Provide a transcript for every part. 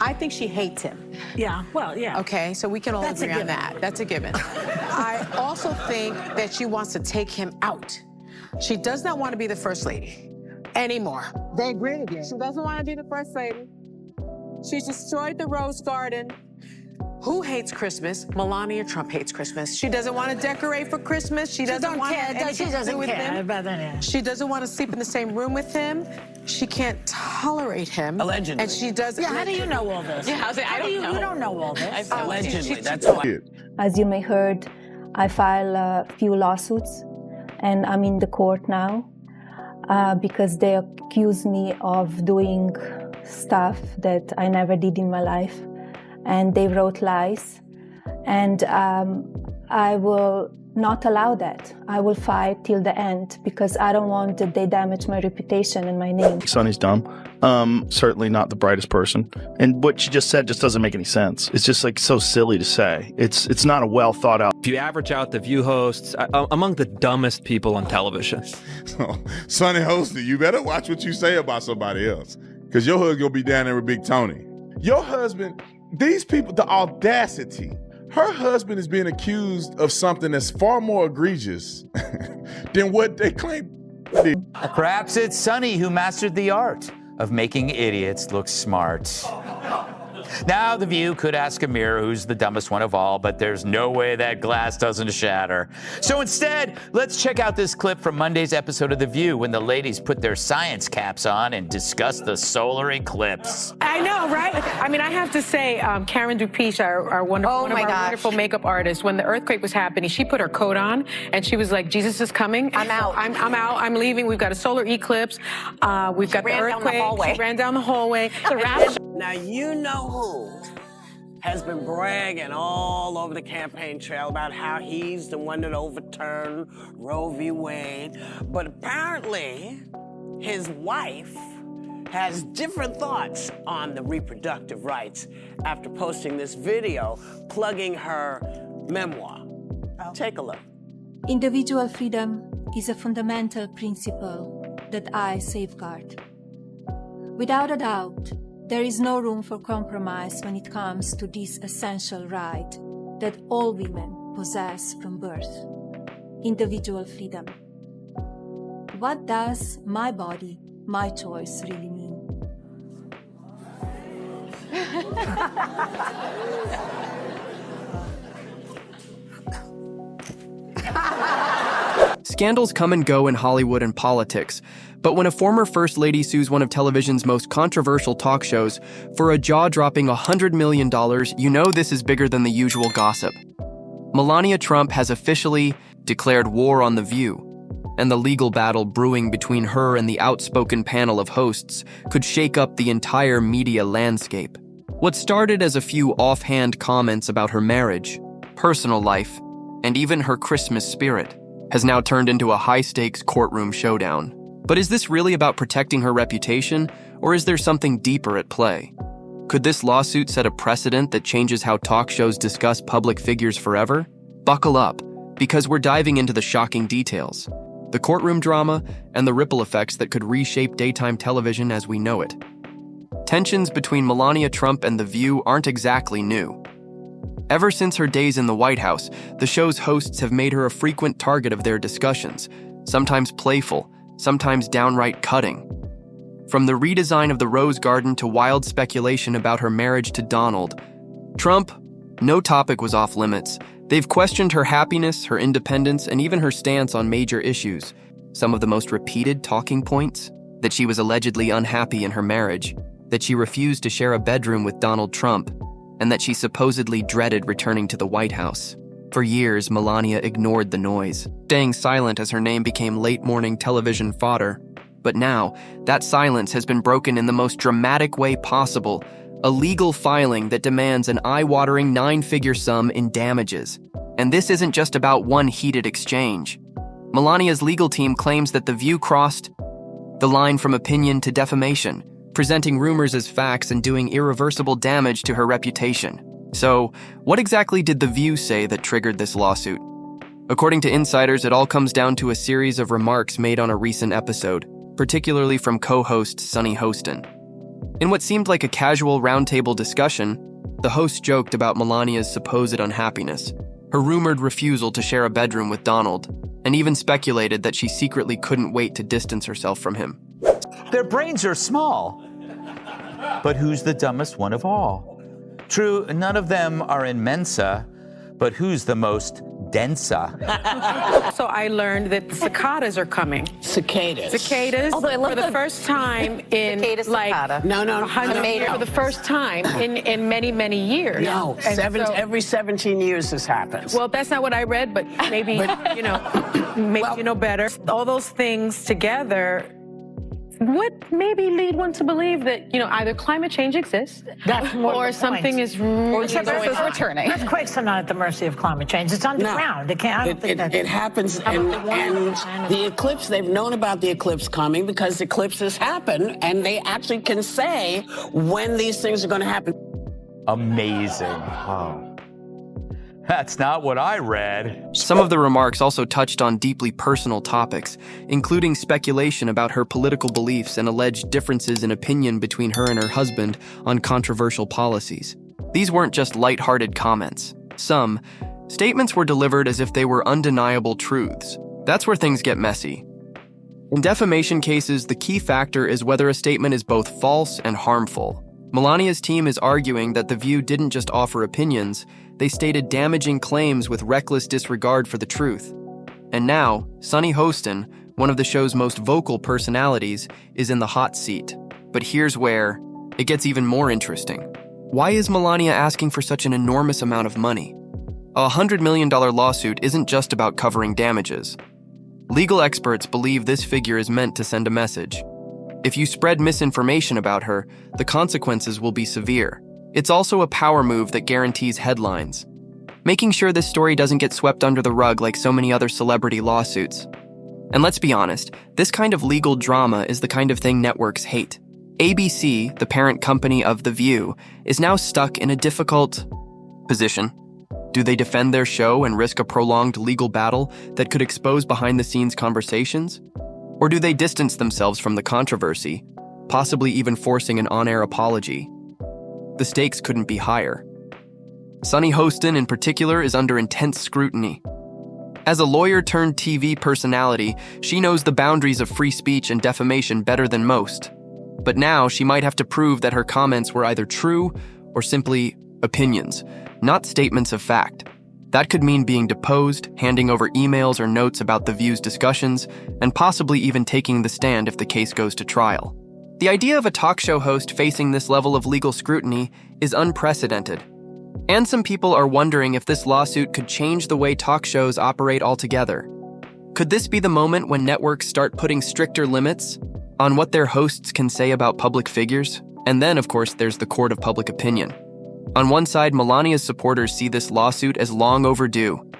I think she hates him. Yeah, well, yeah. Okay, so we can all agree on that. That's a given. I also think that she wants to take him out. She does not want to be the first lady anymore. They agree again. She doesn't want to be the first lady. She's destroyed the Rose Garden. Who hates Christmas? Melania Trump hates Christmas. She doesn't want to decorate for Christmas. She doesn't want anything to do with him. She doesn't want to sleep in the same room with him. She can't tolerate him. Allegedly. And she doesn't. Yeah, how do you know all this? Yeah, I don't know. You don't know all this. Allegedly, that's all. As you may heard, I filed a few lawsuits, and I'm in the court now because they accuse me of doing stuff that I never did in my life, and they wrote lies, and I will not allow that. I will fight till the end because I don't want that they damage my reputation and my name. Sunny's dumb. Certainly not the brightest person. And what she just said just doesn't make any sense. It's just like so silly to say. It's not a well thought out. If you average out the View hosts, among the dumbest people on television. Sunny Hostin, you better watch what you say about somebody else. Because your husband gonna be down there with Big Tony. Your husband, these people, the audacity. Her husband is being accused of something that's far more egregious than what they claim. Perhaps it's Sunny who mastered the art of making idiots look smart. Now, The View could ask a mirror who's the dumbest one of all, but there's no way that glass doesn't shatter. So instead, let's check out this clip from Monday's episode of The View when the ladies put their science caps on and discuss the solar eclipse. I know, right? I mean, I have to say, Karen Dupiche, our wonderful, one of our wonderful makeup artists, when the earthquake was happening, she put her coat on and she was like, Jesus is coming. I'm out. I'm out. I'm leaving. We've got a solar eclipse. We've got the earthquake. She ran down the hallway. Now, you know who has been bragging all over the campaign trail about how he's the one that overturned Roe v. Wade. But apparently, his wife has different thoughts on the reproductive rights after posting this video plugging her memoir. Take a look. Individual freedom is a fundamental principle that I safeguard. Without a doubt, there is no room for compromise when it comes to this essential right that all women possess from birth: individual freedom. What does my body, my choice really mean? Scandals come and go in Hollywood and politics, but when a former First Lady sues one of television's most controversial talk shows for a jaw-dropping $100 million, you know this is bigger than the usual gossip. Melania Trump has officially declared war on The View, and the legal battle brewing between her and the outspoken panel of hosts could shake up the entire media landscape. What started as a few offhand comments about her marriage, personal life, and even her Christmas spirit has now turned into a high-stakes courtroom showdown. But is this really about protecting her reputation, or is there something deeper at play? Could this lawsuit set a precedent that changes how talk shows discuss public figures forever? Buckle up, because we're diving into the shocking details, the courtroom drama, and the ripple effects that could reshape daytime television as we know it. Tensions between Melania Trump and The View aren't exactly new. Ever since her days in the White House, the show's hosts have made her a frequent target of their discussions, sometimes playful, sometimes downright cutting. From the redesign of the Rose Garden to wild speculation about her marriage to Donald Trump, no topic was off limits. They've questioned her happiness, her independence, and even her stance on major issues. Some of the most repeated talking points: that she was allegedly unhappy in her marriage, that she refused to share a bedroom with Donald Trump, and that she supposedly dreaded returning to the White House. For years, Melania ignored the noise, staying silent as her name became late-morning television fodder. But now, that silence has been broken in the most dramatic way possible: a legal filing that demands an eye-watering 9-figure sum in damages. And this isn't just about one heated exchange. Melania's legal team claims that The View crossed the line from opinion to defamation, presenting rumors as facts and doing irreversible damage to her reputation. So, what exactly did The View say that triggered this lawsuit? According to insiders, it all comes down to a series of remarks made on a recent episode, particularly from co-host Sunny Hostin. In what seemed like a casual roundtable discussion, the host joked about Melania's supposed unhappiness, her rumored refusal to share a bedroom with Donald, and even speculated that she secretly couldn't wait to distance herself from him. Their brains are small. But who's the dumbest one of all? True, none of them are in Mensa, but who's the most densa? So I learned that the cicadas are coming. Cicadas. Cicadas. Although I love for the first time in cicada. No, 100 years, for the first time in many, many years. No, And so- every 17 years this happens. Well, that's not what I read, but maybe, maybe you know better. All those things together would maybe lead one to believe that, either climate change exists or something is really Except going it's on. returning. Earthquakes are not at the mercy of climate change. It's underground. It happens, and the eclipse, they've known about the eclipse coming because eclipses happen, and they actually can say when these things are going to happen. Amazing. Oh. That's not what I read. Some of the remarks also touched on deeply personal topics, including speculation about her political beliefs and alleged differences in opinion between her and her husband on controversial policies. These weren't just lighthearted comments. Some statements were delivered as if they were undeniable truths. That's where things get messy. In defamation cases, the key factor is whether a statement is both false and harmful. Melania's team is arguing that The View didn't just offer opinions, they stated damaging claims with reckless disregard for the truth. And now, Sunny Hostin, one of the show's most vocal personalities, is in the hot seat. But here's where it gets even more interesting. Why is Melania asking for such an enormous amount of money? A $100 million lawsuit isn't just about covering damages. Legal experts believe this figure is meant to send a message. If you spread misinformation about her, the consequences will be severe. It's also a power move that guarantees headlines, making sure this story doesn't get swept under the rug like so many other celebrity lawsuits. And let's be honest, this kind of legal drama is the kind of thing networks hate. ABC, the parent company of The View, is now stuck in a difficult position. Do they defend their show and risk a prolonged legal battle that could expose behind-the-scenes conversations? Or do they distance themselves from the controversy, possibly even forcing an on-air apology? The stakes couldn't be higher. Sunny Hostin, in particular, is under intense scrutiny. As a lawyer-turned-TV personality, she knows the boundaries of free speech and defamation better than most. But now she might have to prove that her comments were either true or simply opinions, not statements of fact. That could mean being deposed, handing over emails or notes about The View's discussions, and possibly even taking the stand if the case goes to trial. The idea of a talk show host facing this level of legal scrutiny is unprecedented. And some people are wondering if this lawsuit could change the way talk shows operate altogether. Could this be the moment when networks start putting stricter limits on what their hosts can say about public figures? And then, of course, there's the court of public opinion. On one side, Melania's supporters see this lawsuit as long overdue.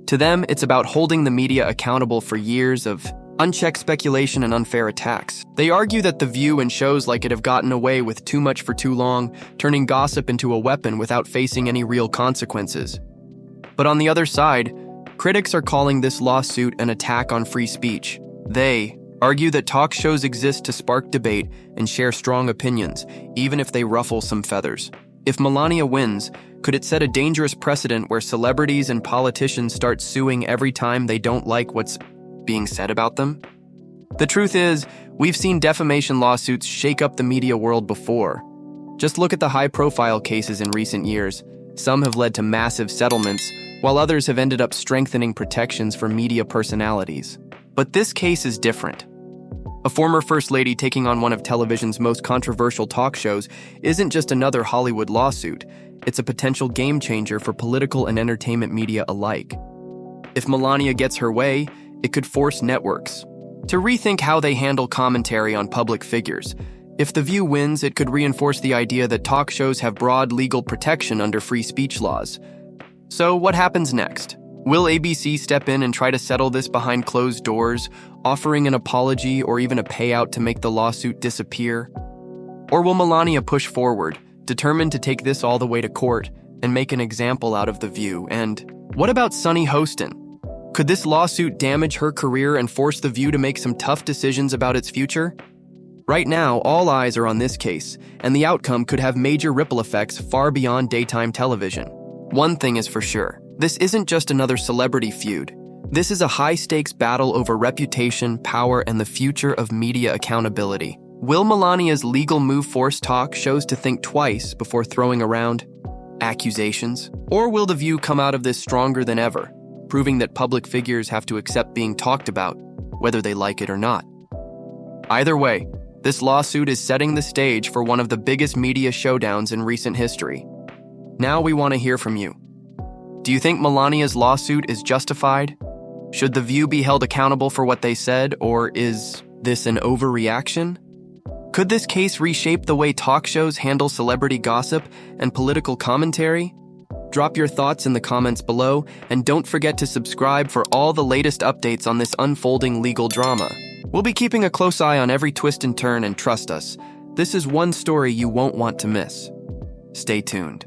To them, it's about holding the media accountable for years of unchecked speculation and unfair attacks. They argue that The View and shows like it have gotten away with too much for too long, turning gossip into a weapon without facing any real consequences. But on the other side, critics are calling this lawsuit an attack on free speech. They argue that talk shows exist to spark debate and share strong opinions, even if they ruffle some feathers. If Melania wins, could it set a dangerous precedent where celebrities and politicians start suing every time they don't like what's being said about them? The truth is, we've seen defamation lawsuits shake up the media world before. Just look at the high-profile cases in recent years. Some have led to massive settlements, while others have ended up strengthening protections for media personalities. But this case is different. A former First Lady taking on one of television's most controversial talk shows isn't just another Hollywood lawsuit. It's a potential game changer for political and entertainment media alike. If Melania gets her way, it could force networks to rethink how they handle commentary on public figures. If The View wins, it could reinforce the idea that talk shows have broad legal protection under free speech laws. So what happens next? Will ABC step in and try to settle this behind closed doors, offering an apology or even a payout to make the lawsuit disappear? Or will Melania push forward, determined to take this all the way to court and make an example out of The View? And what about Sunny Hostin? Could this lawsuit damage her career and force The View to make some tough decisions about its future? Right now, all eyes are on this case, and the outcome could have major ripple effects far beyond daytime television. One thing is for sure, this isn't just another celebrity feud. This is a high-stakes battle over reputation, power, and the future of media accountability. Will Melania's legal move force talk shows to think twice before throwing around accusations? Or will The View come out of this stronger than ever, proving that public figures have to accept being talked about, whether they like it or not? Either way, this lawsuit is setting the stage for one of the biggest media showdowns in recent history. Now we want to hear from you. Do you think Melania's lawsuit is justified? Should The View be held accountable for what they said, or is this an overreaction? Could this case reshape the way talk shows handle celebrity gossip and political commentary? Drop your thoughts in the comments below, and don't forget to subscribe for all the latest updates on this unfolding legal drama. We'll be keeping a close eye on every twist and turn, and trust us, this is one story you won't want to miss. Stay tuned.